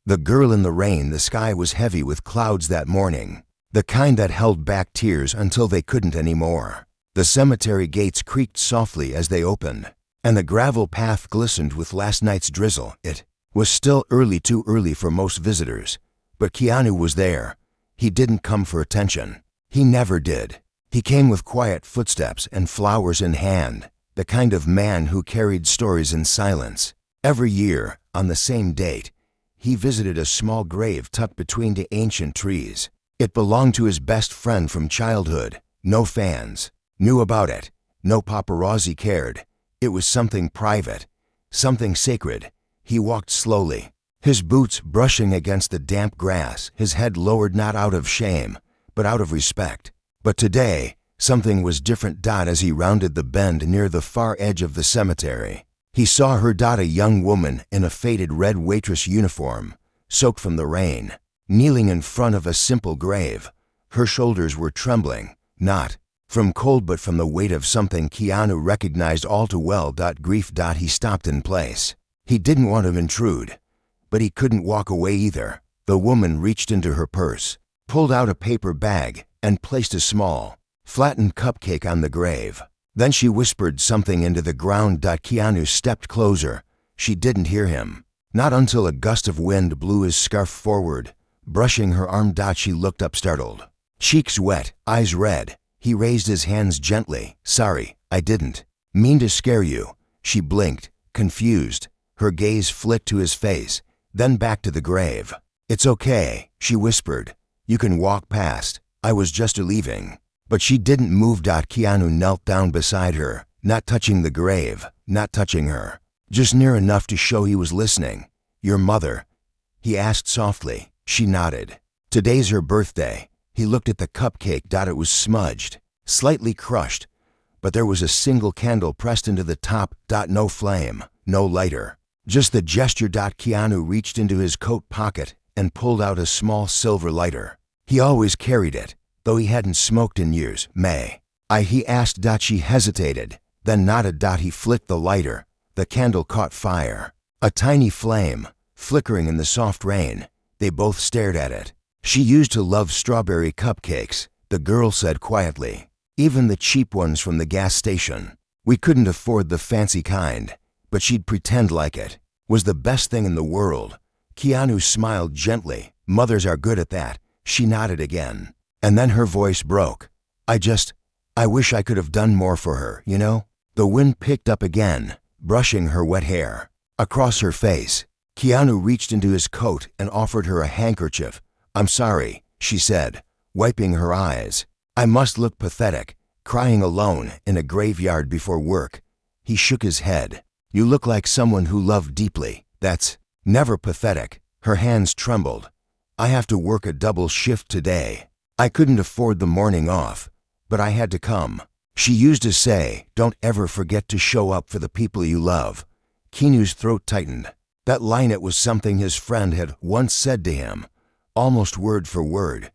The girl in the rain. The sky was heavy with clouds that morning, the kind that held back tears until they couldn't anymore. The cemetery gates creaked softly as they opened, and the gravel path glistened with last night's drizzle. It was still early, too early for most visitors, but Keanu was there. He didn't come for attention. He never did. He came with quiet footsteps and flowers in hand, the kind of man who carried stories in silence. Every year, on the same date, he visited a small grave tucked between the ancient trees. It belonged to his best friend from childhood. No fans knew about it. No paparazzi cared. It was something private, something sacred. He walked slowly, his boots brushing against the damp grass, his head lowered not out of shame, but out of respect. But today, something was different. As he rounded the bend near the far edge of the cemetery, he saw her. A young woman in a faded red waitress uniform, soaked from the rain, kneeling in front of a simple grave. Her shoulders were trembling, not from cold but from the weight of something Keanu recognized all too well. Grief. He stopped in place. He didn't want to intrude, but he couldn't walk away either. The woman reached into her purse, pulled out a paper bag, and placed a small, flattened cupcake on the grave. Then she whispered something into the ground. Keanu stepped closer. She didn't hear him, not until a gust of wind blew his scarf forward, brushing her arm. She looked up, startled, cheeks wet, eyes red. He raised his hands gently. Sorry, I didn't mean to scare you. She blinked, confused. Her gaze flicked to his face, then back to the grave. It's okay, she whispered. You can walk past. I was just leaving. But she didn't move. Keanu knelt down beside her, not touching the grave, not touching her, just near enough to show he was listening. Your mother? He asked softly. She nodded. Today's her birthday. He looked at the cupcake. It was smudged, slightly crushed, but there was a single candle pressed into the top. No flame, no lighter, just the gesture. Keanu reached into his coat pocket and pulled out a small silver lighter. He always carried it, though he hadn't smoked in years. May I? He asked. She hesitated, then nodded. He flicked the lighter. The candle caught fire, a tiny flame, flickering in the soft rain. They both stared at it. She used to love strawberry cupcakes, the girl said quietly. Even the cheap ones from the gas station. We couldn't afford the fancy kind, but she'd pretend like it was the best thing in the world. Keanu smiled gently. Mothers are good at that. She nodded again. And then her voice broke. I wish I could have done more for her, you know? The wind picked up again, brushing her wet hair across her face. Keanu reached into his coat and offered her a handkerchief. I'm sorry, she said, wiping her eyes. I must look pathetic, crying alone in a graveyard before work. He shook his head. You look like someone who loved deeply. That's never pathetic. Her hands trembled. I have to work a double shift today. I couldn't afford the morning off, but I had to come. She used to say, don't ever forget to show up for the people you love. Keanu's throat tightened. That line, it was something his friend had once said to him, almost word for word.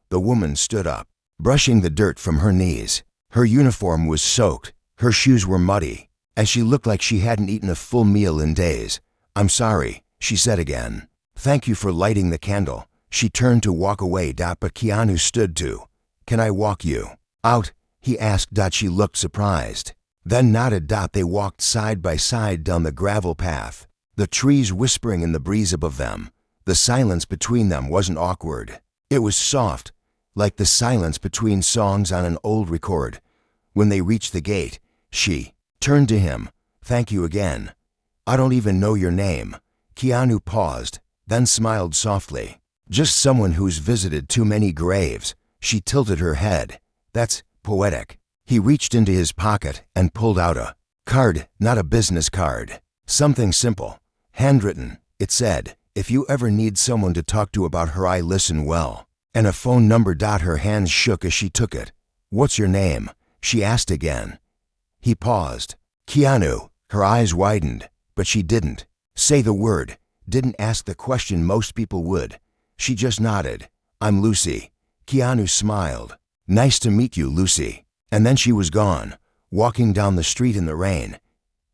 The woman stood up, brushing the dirt from her knees. Her uniform was soaked. Her shoes were muddy, as she looked like she hadn't eaten a full meal in days. I'm sorry, she said again. Thank you for lighting the candle. She turned to walk away. But Keanu stood too. Can I walk you out? He asked. She looked surprised, then nodded. They walked side by side down the gravel path, the trees whispering in the breeze above them. The silence between them wasn't awkward. It was soft, like the silence between songs on an old record. When they reached the gate, she turned to him. Thank you again. I don't even know your name. Keanu paused, then smiled softly. Just someone who's visited too many graves. She tilted her head. That's poetic. He reached into his pocket and pulled out a card, not a business card. Something simple, handwritten. It said, if you ever need someone to talk to about her, I listen well. And a phone number. Her hands shook as she took it. What's your name? She asked again. He paused. Keanu. Her eyes widened, but she didn't say the word, didn't ask the question most people would. She just nodded. I'm Lucy. Keanu smiled. Nice to meet you, Lucy. And then she was gone, walking down the street in the rain.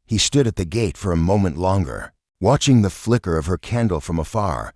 He stood at the gate for a moment longer, watching the flicker of her candle from afar,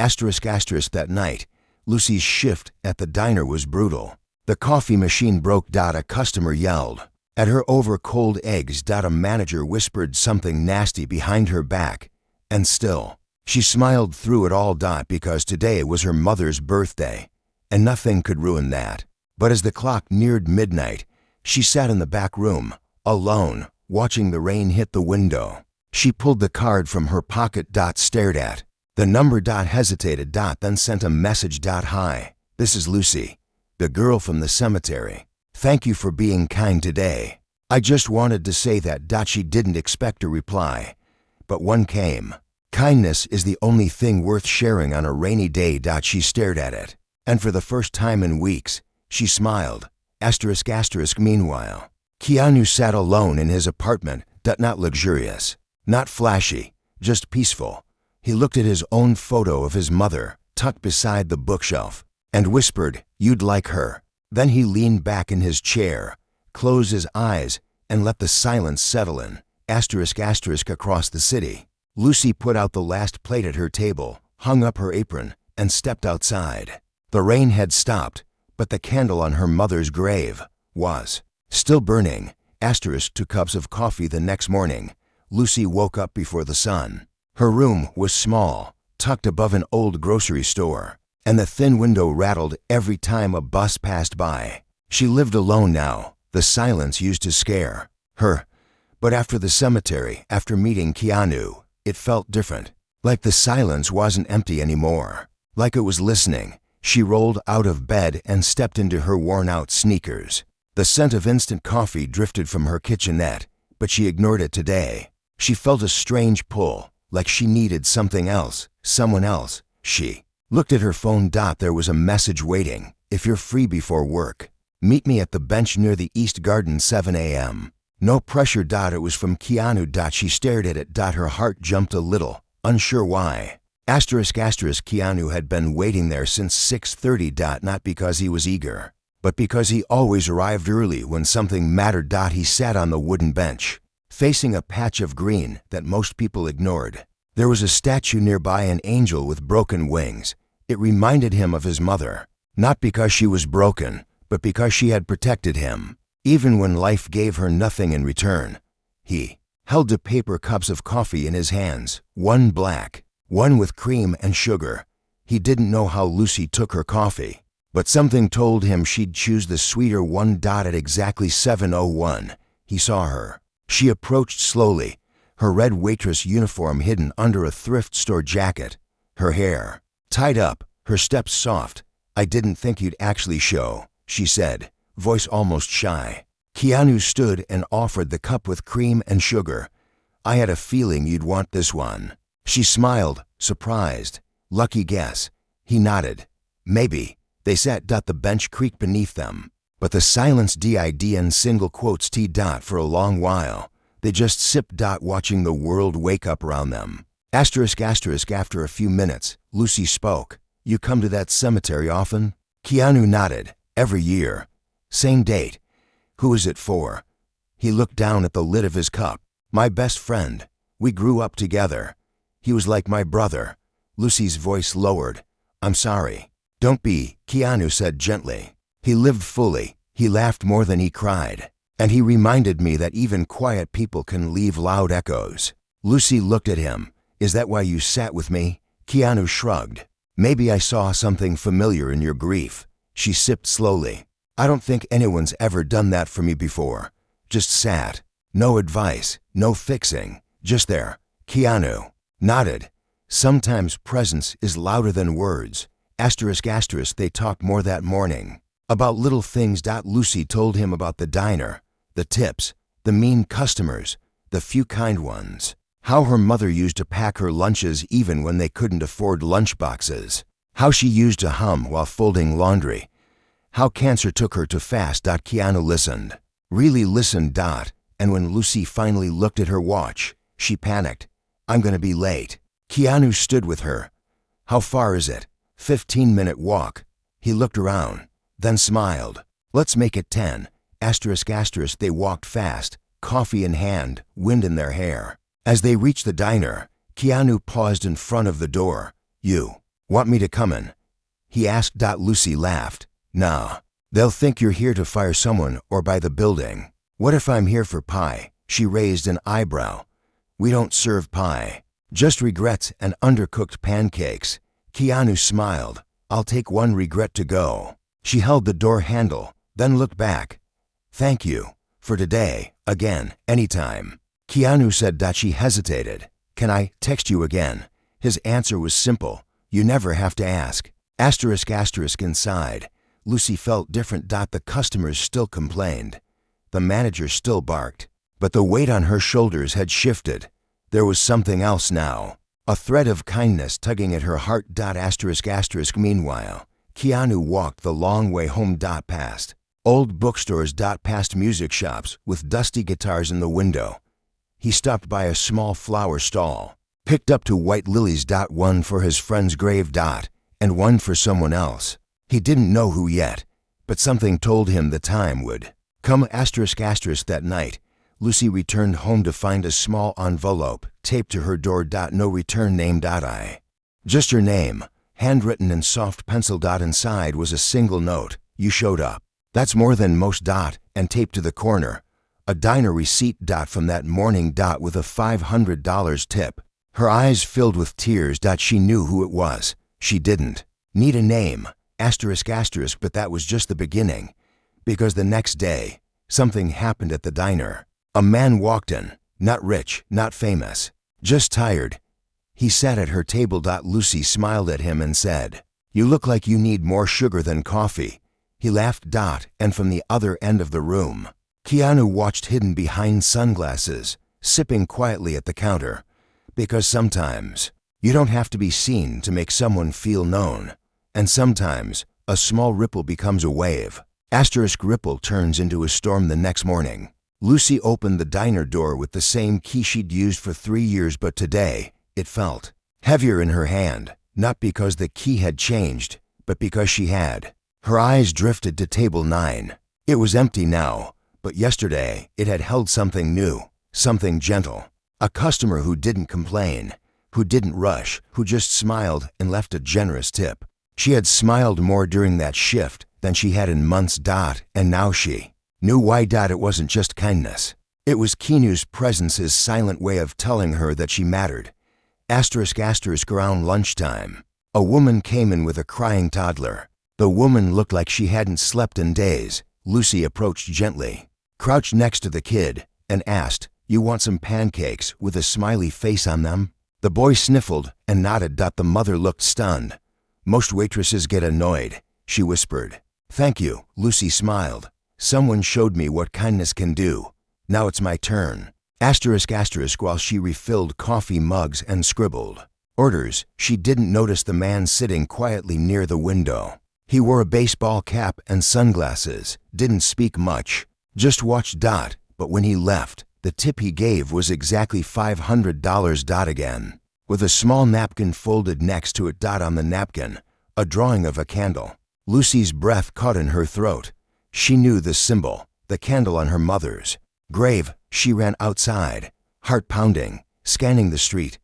Asterisk asterisk that night, Lucy's shift at the diner was brutal. The coffee machine broke. A customer yelled at her over cold eggs. A manager whispered something nasty behind her back. And still, she smiled through it all. Because today was her mother's birthday, and nothing could ruin that. But as the clock neared midnight, she sat in the back room, alone, watching the rain hit the window. She pulled the card from her pocket. Stared at the number. Hesitated. Then sent a message. Hi, this is Lucy, the girl from the cemetery. Thank you for being kind today. I just wanted to say that. She didn't expect a reply, but one came. Kindness is the only thing worth sharing on a rainy day. She stared at it, and for the first time in weeks, she smiled. Asterisk asterisk. Meanwhile, Keanu sat alone in his apartment. Not luxurious, not flashy, just peaceful. He looked at his own photo of his mother, tucked beside the bookshelf, and whispered, "You'd like her." Then he leaned back in his chair, closed his eyes, and let the silence settle in. Asterisk asterisk. Across the city, Lucy put out the last plate at her table, hung up her apron, and stepped outside. The rain had stopped, but the candle on her mother's grave was still burning. Asterisk. 2 cups of coffee. The next morning, Lucy woke up before the sun. Her room was small, tucked above an old grocery store, and the thin window rattled every time a bus passed by. She lived alone now. The silence used to scare her. But after the cemetery, after meeting Keanu, it felt different. Like the silence wasn't empty anymore. Like it was listening. She rolled out of bed and stepped into her worn-out sneakers. The scent of instant coffee drifted from her kitchenette, but she ignored it today. She felt a strange pull, like she needed something else, someone else. She looked at her phone. There was a message waiting. "If you're free before work, meet me at the bench near the East Garden, 7 a.m. No pressure. It was from Keanu. She stared at it. Her heart jumped a little, unsure why. Asterisk asterisk. Keanu had been waiting there since 6:30. Not because he was eager, but because he always arrived early when something mattered. He sat on the wooden bench, facing a patch of green that most people ignored. There was a statue nearby, an angel with broken wings. It reminded him of his mother, not because she was broken, but because she had protected him, even when life gave her nothing in return. He held 2 paper cups of coffee in his hands, one black, one with cream and sugar. He didn't know how Lucy took her coffee, but something told him she'd choose the sweeter one. At exactly 7:01, he saw her. She approached slowly, her red waitress uniform hidden under a thrift store jacket, her hair tied up, her steps soft. "I didn't think you'd actually show," she said, voice almost shy. Keanu stood and offered the cup with cream and sugar. "I had a feeling you'd want this one." She smiled, surprised. "Lucky guess." He nodded. "Maybe." They sat. The bench creaked beneath them, but the silence did in single quotes t. For a long while, they just sipped. Watching the world wake up around them. Asterisk asterisk. After a few minutes, Lucy spoke. "You come to that cemetery often?" Keanu nodded. "Every year." "Same date?" "Who is it for?" He looked down at the lid of his cup. "My best friend. We grew up together. He was like my brother." Lucy's voice lowered. "I'm sorry." "Don't be," Keanu said gently. "He lived fully. He laughed more than he cried. And he reminded me that even quiet people can leave loud echoes." Lucy looked at him. "Is that why you sat with me?" Keanu shrugged. "Maybe I saw something familiar in your grief." She sipped slowly. "I don't think anyone's ever done that for me before. Just sat. No advice, no fixing. Just there." Keanu nodded. "Sometimes presence is louder than words." Asterisk asterisk. They talked more that morning. About little things. Lucy told him about the diner, the tips, the mean customers, the few kind ones. How her mother used to pack her lunches even when they couldn't afford lunchboxes. How she used to hum while folding laundry. How cancer took her to fast. Keanu listened. Really listened. And when Lucy finally looked at her watch, she panicked. "I'm gonna be late." Keanu stood with her. "How far is it?" 15-minute walk. He looked around, then smiled. "Let's make it 10. Asterisk asterisk. They walked fast, coffee in hand, wind in their hair. As they reached the diner, Keanu paused in front of the door. "You Want me to come in?" he asked. Lucy laughed. "Nah. They'll think you're here to fire someone or buy the building." "What if I'm here for pie?" She raised an eyebrow. "We don't serve pie. Just regrets and undercooked pancakes." Keanu smiled. "I'll take one regret to go." She held the door handle, then looked back. "Thank you. For today, again, anytime." Keanu said. She hesitated. "Can I text you again?" His answer was simple. "You never have to ask." Inside, Lucy felt different. The customers still complained. The manager still barked. But the weight on her shoulders had shifted. There was something else now. A thread of kindness tugging at her heart. Meanwhile, Keanu walked the long way home. Past old bookstores. Past music shops with dusty guitars in the window. He stopped by a small flower stall. Picked up 2 white lilies. One for his friend's grave. And one for someone else. He didn't know who yet, but something told him the time would come. That night, Lucy returned home to find a small envelope taped to her door. No return name. Just her name, handwritten in soft pencil. Inside was a single note. "You showed up. That's more than most." And taped to the corner, a diner receipt. From that morning. With a $500 tip. Her eyes filled with tears. She knew who it was. She didn't need a name. But that was just the beginning. Because the next day, something happened at the diner. A man walked in, not rich, not famous, just tired. He sat at her table. Lucy smiled at him and said, "You look like you need more sugar than coffee." He laughed. And from the other end of the room, Keanu watched hidden behind sunglasses, sipping quietly at the counter. Because sometimes, you don't have to be seen to make someone feel known. And sometimes, a small ripple becomes a wave. Ripple turns into a storm. The next morning, Lucy opened the diner door with the same key she'd used for 3 years, but today, it felt heavier in her hand, not because the key had changed, but because she had. Her eyes drifted to table 9. It was empty now, but yesterday it had held something new, something gentle. A customer who didn't complain, who didn't rush, who just smiled and left a generous tip. She had smiled more during that shift than she had in months. And now she knew why. It wasn't just kindness. It was Keanu's presence, his silent way of telling her that she mattered. Around lunchtime, a woman came in with a crying toddler. The woman looked like she hadn't slept in days. Lucy approached gently, crouched next to the kid, and asked, "You want some pancakes with a smiley face on them?" The boy sniffled and nodded. The mother looked stunned. "Most waitresses get annoyed," she whispered. "Thank you," Lucy smiled. "Someone showed me what kindness can do. Now it's my turn." While she refilled coffee mugs and scribbled orders, she didn't notice the man sitting quietly near the window. He wore a baseball cap and sunglasses, didn't speak much, just watched. But when he left, the tip he gave was exactly $500. Again, with a small napkin folded next to it. On the napkin, a drawing of a candle. Lucy's breath caught in her throat. She knew the symbol, the candle on her mother's grave. She ran outside, heart pounding, scanning the street.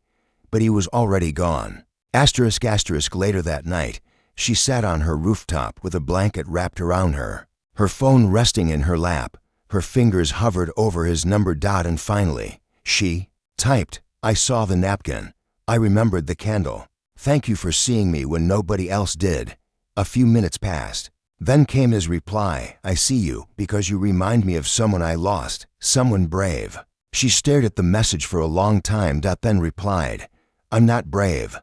But he was already gone. Later that night, she sat on her rooftop with a blanket wrapped around her, her phone resting in her lap. Her fingers hovered over his number. And finally, she typed, "I saw the napkin. I remembered the candle. Thank you for seeing me when nobody else did." A few minutes passed. Then came his reply, "I see you because you remind me of someone I lost, someone brave." She stared at the message for a long time. Then replied, "I'm not brave.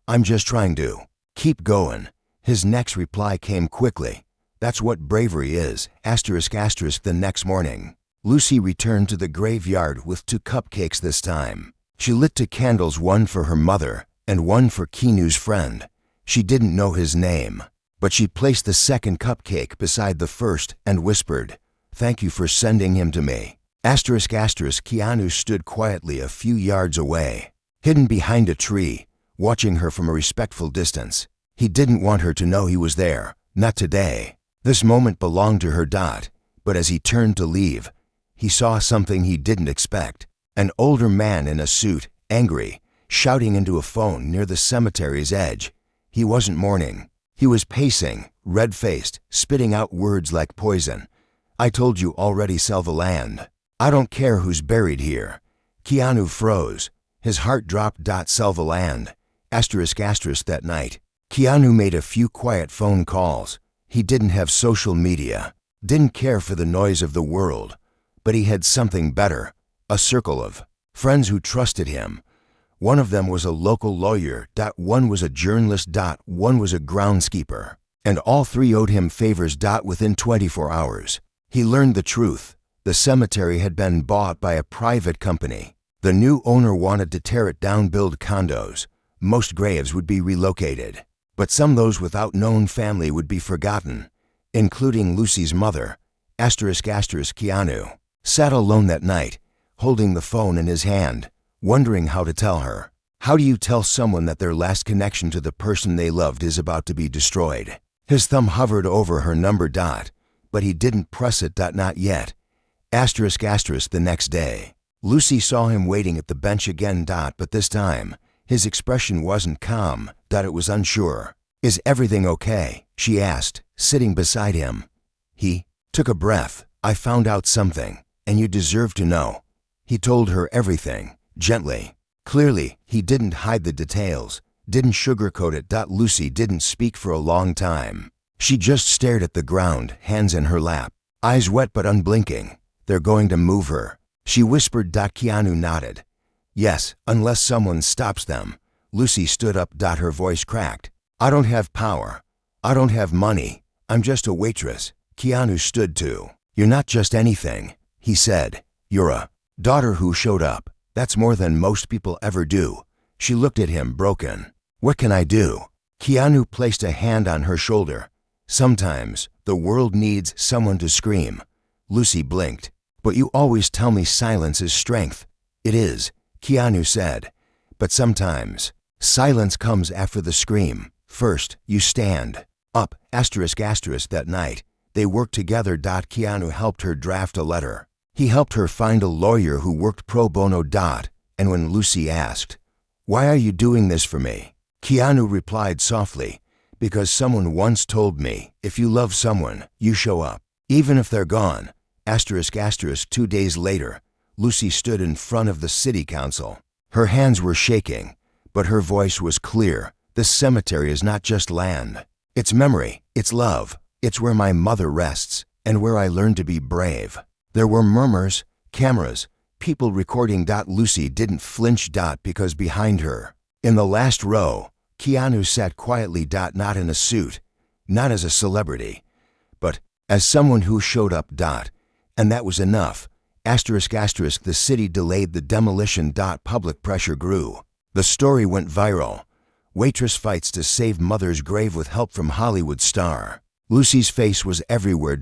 I'm just trying to keep going." His next reply came quickly. "That's what bravery is." The next morning, Lucy returned to the graveyard with 2 cupcakes this time. She lit 2 candles, one for her mother and one for Keanu's friend. She didn't know his name, but she placed the second cupcake beside the first and whispered, "Thank you for sending him to me." Keanu stood quietly a few yards away, hidden behind a tree, watching her from a respectful distance. He didn't want her to know he was there, not today. This moment belonged to her. But as he turned to leave, he saw something he didn't expect. An older man in a suit, angry, shouting into a phone near the cemetery's edge. He wasn't mourning. He was pacing, red-faced, spitting out words like poison. I told you already, sell the land. I don't care who's buried here. Keanu froze. His heart dropped. Sell the land. Asterisk asterisk that night. Keanu made a few quiet phone calls. He didn't have social media, didn't care for the noise of the world, but he had something better, a circle of friends who trusted him. One of them was a local lawyer. One was a journalist. One was a groundskeeper. And all three owed him favors. Within 24 hours, he learned the truth. The cemetery had been bought by a private company. The new owner wanted to tear it down, build condos. Most graves would be relocated, but some those without known family would be forgotten, including Lucy's mother. Asterisk asterisk. Keanu sat alone that night, holding the phone in his hand, wondering how to tell her. How do you tell someone that their last connection to the person they loved is about to be destroyed? His thumb hovered over her number. But he didn't press it. Not yet. Asterisk asterisk. The next day, Lucy saw him waiting at the bench again. But this time, his expression wasn't calm. It was unsure. Is everything okay? She asked, sitting beside him. He took a breath. I found out something, and you deserve to know. He told her everything, gently. Clearly, he didn't hide the details, didn't sugarcoat it. Lucy didn't speak for a long time. She just stared at the ground, hands in her lap, eyes wet but unblinking. They're going to move her, she whispered. Keanu nodded. Yes, unless someone stops them. Lucy stood up. Her voice cracked. I don't have power. I don't have money. I'm just a waitress. Keanu stood too. You're not just anything, he said. You're a daughter who showed up. That's more than most people ever do. She looked at him, broken. What can I do? Keanu placed a hand on her shoulder. Sometimes the world needs someone to scream. Lucy blinked. But you always tell me silence is strength. It is, Keanu said. But sometimes silence comes after the scream. First, you stand up. Asterisk asterisk. That night, they worked together. Keanu helped her draft a letter. He helped her find a lawyer who worked pro bono. And when Lucy asked, why are you doing this for me? Keanu replied softly, because someone once told me, if you love someone, you show up, even if they're gone. Asterisk asterisk. 2 days later, Lucy stood in front of the city council. Her hands were shaking, but her voice was clear. This cemetery is not just land. It's memory, it's love. It's where my mother rests, and where I learned to be brave. There were murmurs, cameras, people recording. Lucy didn't flinch. Because behind her, in the last row, Keanu sat quietly. Not in a suit, not as a celebrity, but as someone who showed up. And that was enough. Asterisk asterisk. The city delayed the demolition. Public pressure grew. The story went viral. Waitress fights to save mother's grave with help from Hollywood star. Lucy's face was everywhere.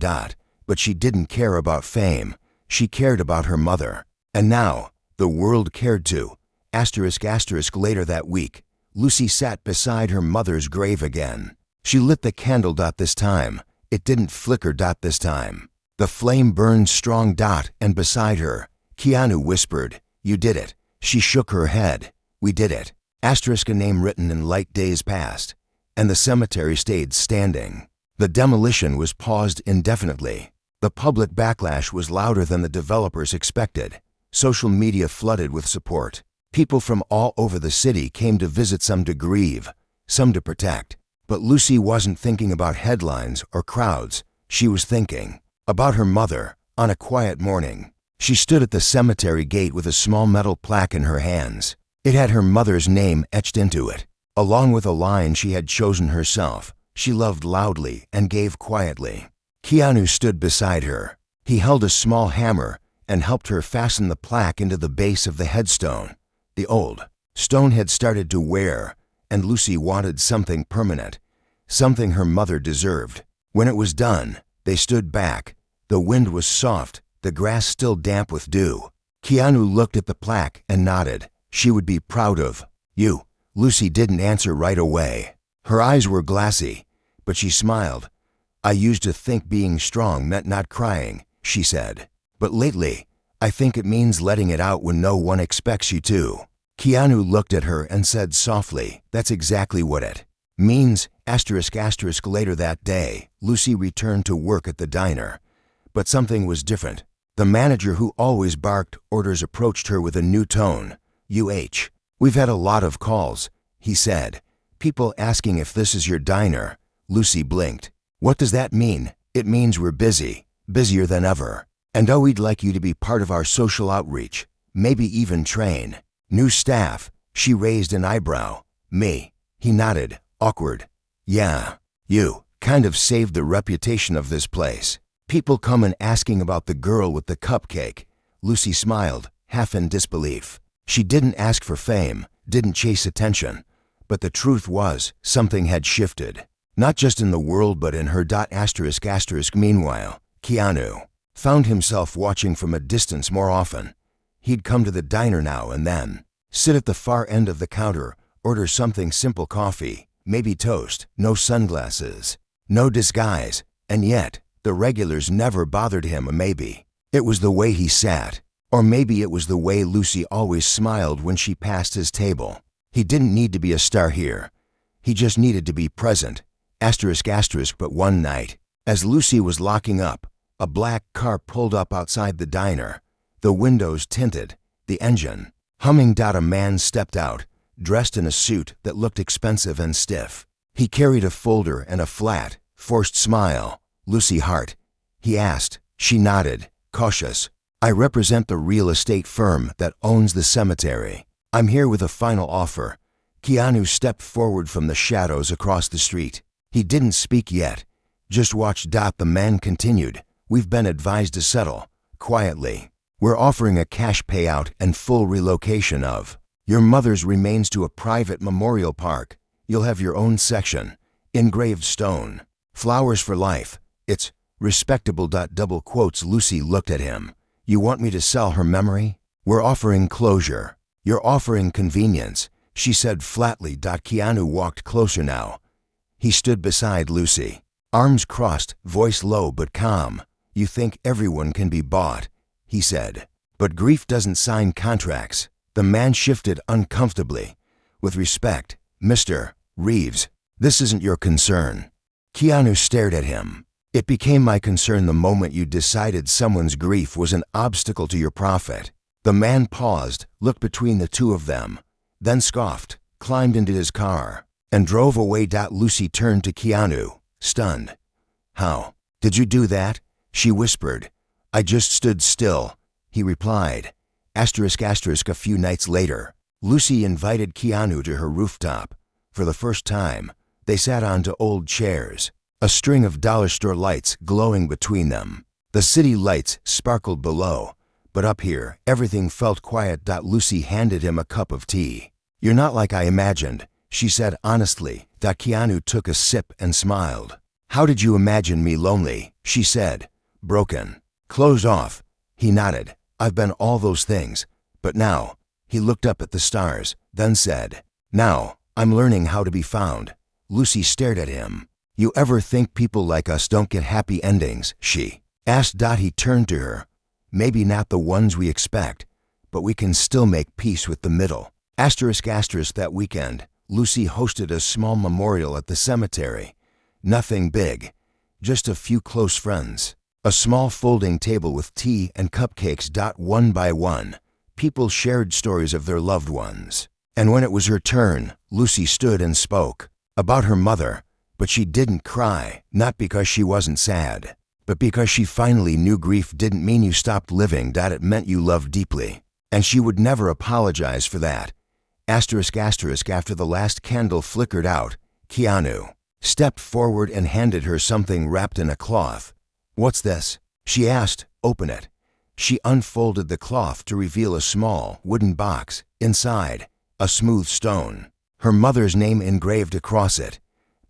But she didn't care about fame. She cared about her mother. And now, the world cared too. Asterisk asterisk. Later that week, Lucy sat beside her mother's grave again. She lit the candle. This time, it didn't flicker. This time, the flame burned strong. And beside her, Keanu whispered, you did it. She shook her head. We did it. Asterisk. A name written in light. Days passed, and the cemetery stayed standing. The demolition was paused indefinitely. The public backlash was louder than the developers expected. Social media flooded with support. People from all over the city came to visit, some to grieve, some to protect. But Lucy wasn't thinking about headlines or crowds. She was thinking about her mother. On a quiet morning, she stood at the cemetery gate with a small metal plaque in her hands. It had her mother's name etched into it, along with a line she had chosen herself. She loved loudly and gave quietly. Keanu stood beside her. He held a small hammer and helped her fasten the plaque into the base of the headstone. The old stone had started to wear, and Lucy wanted something permanent, something her mother deserved. When it was done, they stood back. The wind was soft, the grass still damp with dew. Keanu looked at the plaque and nodded. She would be proud of you. Lucy didn't answer right away. Her eyes were glassy, but she smiled. I used to think being strong meant not crying, she said. But lately, I think it means letting it out when no one expects you to. Keanu looked at her and said softly, that's exactly what it Means, later that day, Lucy returned to work at the diner. But something was different. The manager who always barked orders approached her with a new tone. We've had a lot of calls, he said. People asking if this is your diner. Lucy blinked. What does that mean? It means we're busy. Busier than ever. And we'd like you to be part of our social outreach. Maybe even train. New staff. She raised an eyebrow. Me. He nodded, awkward. Yeah. You kind of saved the reputation of this place. People come and asking about the girl with the cupcake. Lucy smiled, half in disbelief. She didn't ask for fame, didn't chase attention. But the truth was, something had shifted. Not just in the world but in her. Meanwhile, Keanu found himself watching from a distance more often. He'd come to the diner now and then, sit at the far end of the counter, order something simple, coffee, maybe toast, no sunglasses, no disguise, and yet, the regulars never bothered him. Maybe it was the way he sat, or maybe it was the way Lucy always smiled when she passed his table. He didn't need to be a star here. He just needed to be present. But one night, as Lucy was locking up, a black car pulled up outside the diner. The windows tinted, the engine humming. A man stepped out, dressed in a suit that looked expensive and stiff. He carried a folder and a flat, forced smile. Lucy Hart, he asked. She nodded, cautious. I represent the real estate firm that owns the cemetery. I'm here with a final offer. Keanu stepped forward from the shadows across the street. He didn't speak yet. Just watched. The man continued. We've been advised to settle. Quietly. We're offering a cash payout and full relocation of your mother's remains to a private memorial park. You'll have your own section. Engraved stone. Flowers for life. It's respectable. Double quotes. Lucy looked at him. You want me to sell her memory? We're offering closure. You're offering convenience, she said flatly. Keanu walked closer now. He stood beside Lucy, arms crossed, voice low but calm. You think everyone can be bought, he said. But grief doesn't sign contracts. The man shifted uncomfortably. With respect, Mr. Reeves, this isn't your concern. Keanu stared at him. It became my concern the moment you decided someone's grief was an obstacle to your profit. The man paused, looked between the two of them, then scoffed, climbed into his car, and drove away. Lucy turned to Keanu, stunned. How did you do that? She whispered. I just stood still, he replied. A few nights later, Lucy invited Keanu to her rooftop. For the first time, they sat onto old chairs, a string of dollar store lights glowing between them. The city lights sparkled below, but up here, everything felt quiet. Lucy handed him a cup of tea. You're not like I imagined, she said honestly. Keanu took a sip and smiled. How did you imagine me? Lonely, she said. Broken. Closed off. He nodded. I've been all those things. But now, he looked up at the stars, then said, now, I'm learning how to be found. Lucy stared at him. You ever think people like us don't get happy endings? She asked. He turned to her. Maybe not the ones we expect, but we can still make peace with the middle. That weekend, Lucy hosted a small memorial at the cemetery. Nothing big, just a few close friends. A small folding table with tea and cupcakes. One by one, people shared stories of their loved ones. And when it was her turn, Lucy stood and spoke about her mother. But she didn't cry, not because she wasn't sad, but because she finally knew grief didn't mean you stopped living. It meant you loved deeply. And she would never apologize for that. After the last candle flickered out, Keanu stepped forward and handed her something wrapped in a cloth. What's this? She asked. Open it. She unfolded the cloth to reveal a small wooden box. Inside, a smooth stone. Her mother's name engraved across it.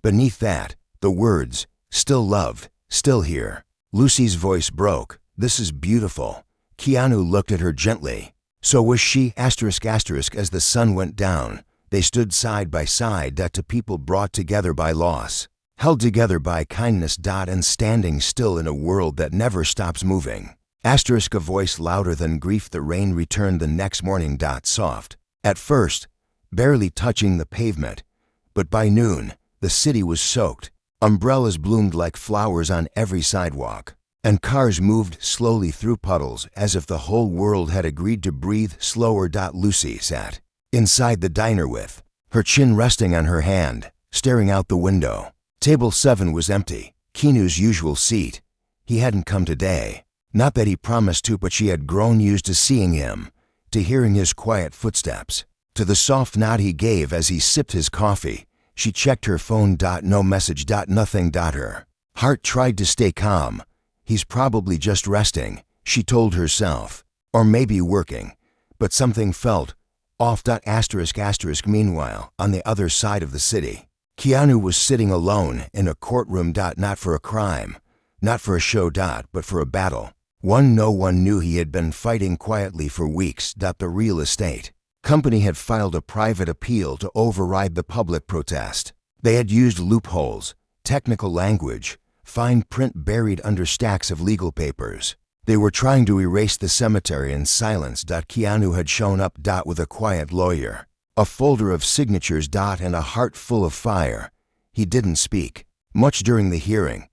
Beneath that, the words, still loved, still here. Lucy's voice broke. This is beautiful. Keanu looked at her gently. So was she. As the sun went down, they stood side by side. To people brought together by loss, held together by kindness. And standing still in a world that never stops moving. A voice louder than grief. The rain returned the next morning. Soft, at first, barely touching the pavement, but by noon, The city was soaked. Umbrellas bloomed like flowers on every sidewalk, and cars moved slowly through puddles as if the whole world had agreed to breathe slower. Lucy sat inside the diner with her chin resting on her hand, staring out the window. Table 7 was empty, Keanu's usual seat. He hadn't come today. Not that he promised to, but she had grown used to seeing him, to hearing his quiet footsteps, to the soft nod he gave as he sipped his coffee. She checked her phone. No message. Nothing. Her heart tried to stay calm. He's probably just resting, she told herself, or maybe working, but something felt off. Meanwhile, on the other side of the city, Keanu was sitting alone in a courtroom. Not for a crime, not for a show. But for a battle. One no one knew he had been fighting quietly for weeks. The real estate company had filed a private appeal to override the public protest. They had used loopholes, technical language, fine print buried under stacks of legal papers. They were trying to erase the cemetery in silence. Keanu had shown up. With a quiet lawyer, a folder of signatures. And a heart full of fire. He didn't speak much during the hearing,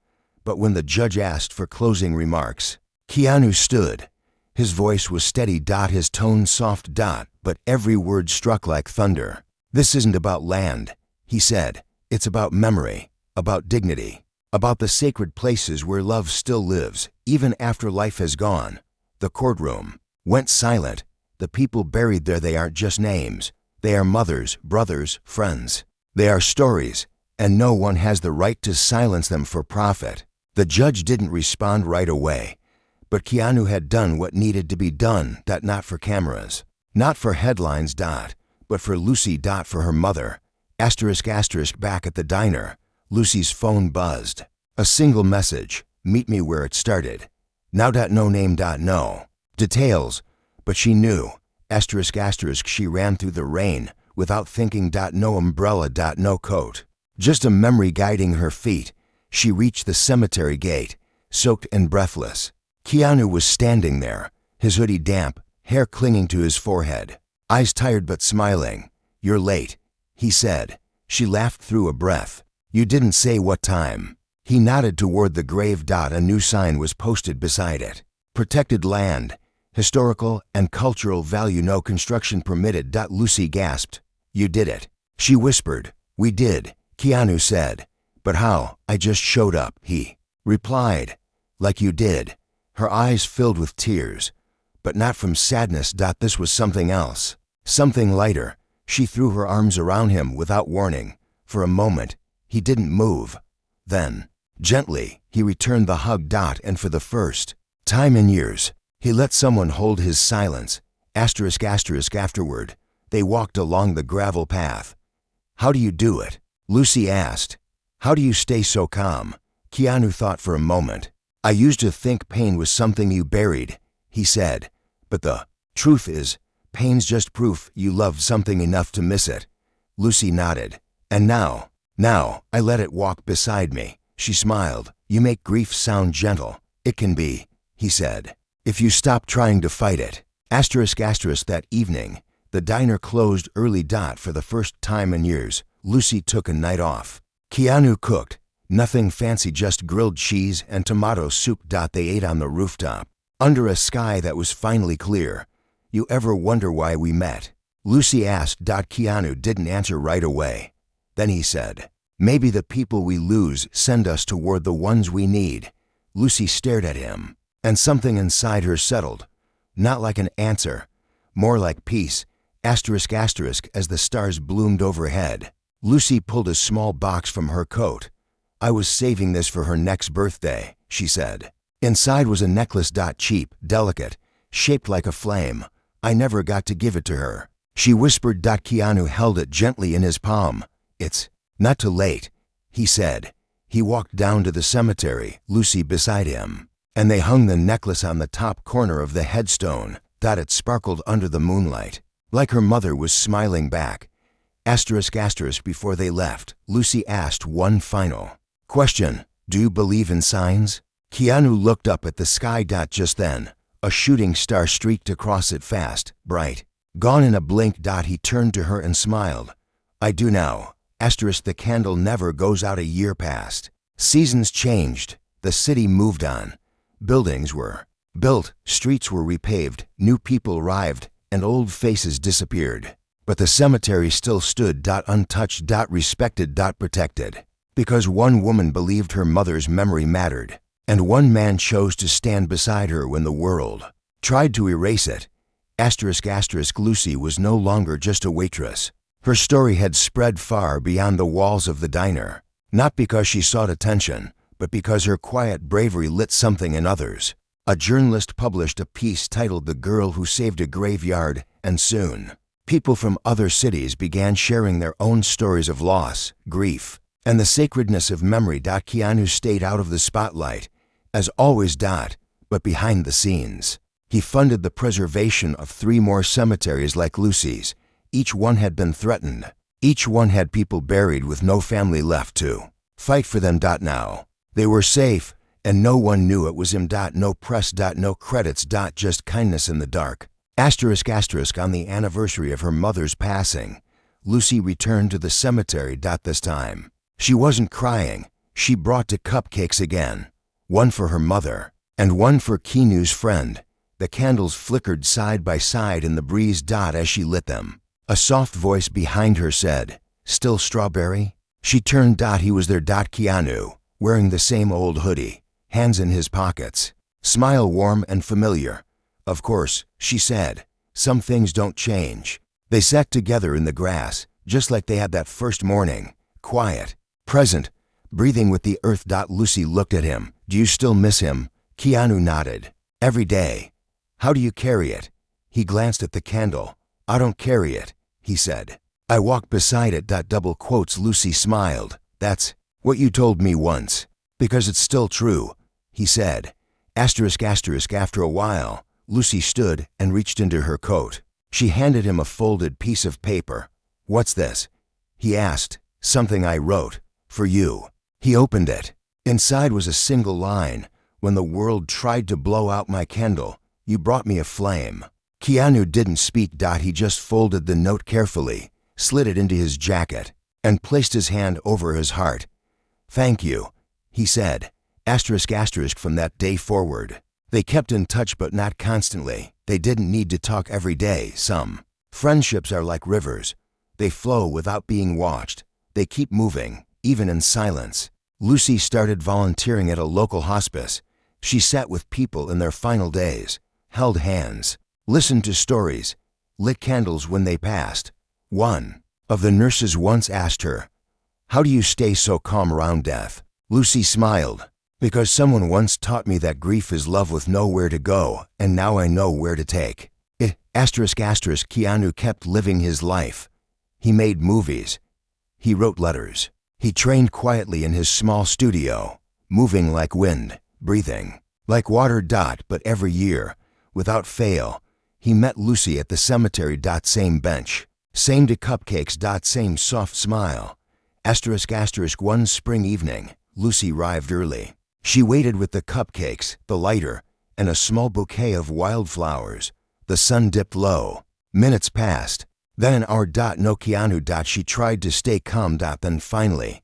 but when the judge asked for closing remarks, Keanu stood. His voice was steady. His tone soft. But every word struck like thunder. This isn't about land, he said. It's about memory, about dignity, about the sacred places where love still lives, even after life has gone. The courtroom went silent. The people buried there, they aren't just names. They are mothers, brothers, friends. They are stories, and no one has the right to silence them for profit. The judge didn't respond right away, but Keanu had done what needed to be done. Not for cameras, not for headlines. But for Lucy. For her mother. Back at the diner, Lucy's phone buzzed. A single message. Meet me where it started. Now. No name. No details. But she knew. She ran through the rain without thinking. No umbrella. No coat. Just a memory guiding her feet. She reached the cemetery gate, soaked and breathless. Keanu was standing there, his hoodie damp, hair clinging to his forehead, eyes tired but smiling. You're late, he said. She laughed through a breath. You didn't say what time. He nodded toward the grave. A new sign was posted beside it. Protected land, historical and cultural value, no construction permitted. Lucy gasped. You did it. She whispered. We did, Keanu said. But how? I just showed up, he replied. Like you did. Her eyes filled with tears, but not from sadness. This was something else, something lighter. She threw her arms around him without warning. For a moment, he didn't move. Then, gently, he returned the hug. And for the first time in years, he let someone hold his silence. Afterward, they walked along the gravel path. How do you do it? Lucy asked. How do you stay so calm? Keanu thought for a moment. I used to think pain was something you buried, he said. But the truth is, pain's just proof you loved something enough to miss it. Lucy nodded. And now I let it walk beside me. She smiled. You make grief sound gentle. It can be, he said, if you stop trying to fight it. That evening, the diner closed early. For the first time in years, Lucy took a night off. Keanu cooked. Nothing fancy, just grilled cheese and tomato soup. They ate on the rooftop, under a sky that was finally clear. You ever wonder why we met? Lucy asked. Keanu didn't answer right away. Then he said, maybe the people we lose send us toward the ones we need. Lucy stared at him, and something inside her settled. Not like an answer, more like peace. As the stars bloomed overhead, Lucy pulled a small box from her coat. I was saving this for her next birthday, she said. Inside was a necklace. Cheap, delicate, shaped like a flame. I never got to give it to her, she whispered. Keanu held it gently in his palm. It's not too late, he said. He walked down to the cemetery, Lucy beside him, and they hung the necklace on the top corner of the headstone. It sparkled under the moonlight, like her mother was smiling back. Before they left, Lucy asked one final question. Do you believe in signs? Keanu looked up at the sky. Just then, a shooting star streaked across it, fast, bright, gone in a blink. He turned to her and smiled. I do now. Asterisk the candle never goes out. A year passed. Seasons changed. The city moved on. Buildings were built, streets were repaved, new people arrived, and old faces disappeared. But the cemetery still stood, untouched, respected, protected. Because one woman believed her mother's memory mattered, and one man chose to stand beside her when the world tried to erase it. Lucy was no longer just a waitress. Her story had spread far beyond the walls of the diner, not because she sought attention, but because her quiet bravery lit something in others. A journalist published a piece titled "The Girl Who Saved a Graveyard," and soon, people from other cities began sharing their own stories of loss, grief, and the sacredness of memory. Keanu stayed out of the spotlight, as always. But behind the scenes, he funded the preservation of 3 more cemeteries like Lucy's. Each one had been threatened. Each one had people buried with no family left to fight for them. Now, they were safe, and no one knew it was him. No press. No credits. Just kindness in the dark. On the anniversary of her mother's passing, Lucy returned to the cemetery. This time, she wasn't crying. She brought 2 cupcakes again, one for her mother, and one for Keanu's friend. The candles flickered side by side in the breeze. As she lit them, a soft voice behind her said, "Still strawberry?" She turned. He was there. Keanu, wearing the same old hoodie, hands in his pockets, smile warm and familiar. "Of course," she said. "Some things don't change." They sat together in the grass, just like they had that first morning, quiet, present, breathing with the earth. Lucy looked at him. "Do you still miss him?" Keanu nodded. "Every day." "How do you carry it?" He glanced at the candle. "I don't carry it," he said. "I walk beside it." Double quotes. Lucy smiled. "That's what you told me once." "Because it's still true," he said. After a while, Lucy stood and reached into her coat. She handed him a folded piece of paper. "What's this?" he asked. "Something I wrote. For you." He opened it. Inside was a single line. "When the world tried to blow out my candle, you brought me a flame." Keanu didn't speak. He just folded the note carefully, slid it into his jacket, and placed his hand over his heart. "Thank you," he said. From that day forward, they kept in touch, but not constantly. They didn't need to talk every day. Some friendships are like rivers. They flow without being watched. They keep moving, even in silence. Lucy started volunteering at a local hospice. She sat with people in their final days, held hands, listened to stories, lit candles when they passed. One of the nurses once asked her, "How do you stay so calm around death?" Lucy smiled. "Because someone once taught me that grief is love with nowhere to go, and now I know where to take it." Keanu kept living his life. He made movies. He wrote letters. He trained quietly in his small studio, moving like wind, breathing like water. But every year, without fail, he met Lucy at the cemetery. Same bench, same 2 cupcakes. Same soft smile. One spring evening, Lucy arrived early. She waited with the cupcakes, the lighter, and a small bouquet of wildflowers. The sun dipped low. Minutes passed. Then an hour. No Keanu. She tried to stay calm. Then finally,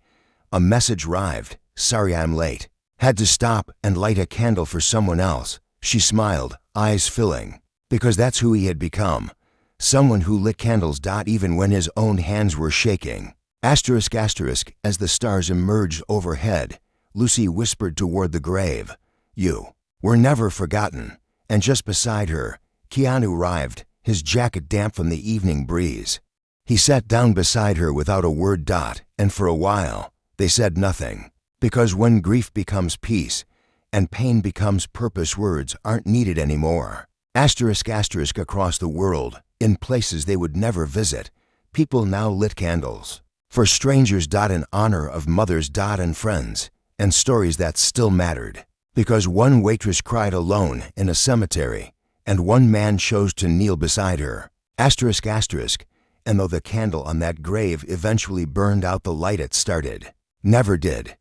a message arrived. "Sorry I'm late. Had to stop and light a candle for someone else." She smiled, eyes filling, because that's who he had become. Someone who lit candles. Even when his own hands were shaking. As the stars emerged overhead, Lucy whispered toward the grave, "You were never forgotten." And just beside her, Keanu arrived, his jacket damp from the evening breeze. He sat down beside her without a word. And for a while, they said nothing. Because when grief becomes peace, and pain becomes purpose, words aren't needed anymore. Across the world, in places they would never visit, people now lit candles. For strangers. In honor of mothers. And friends. And stories that still mattered. Because one waitress cried alone in a cemetery, and one man chose to kneel beside her. And though the candle on that grave eventually burned out, the light it started never did.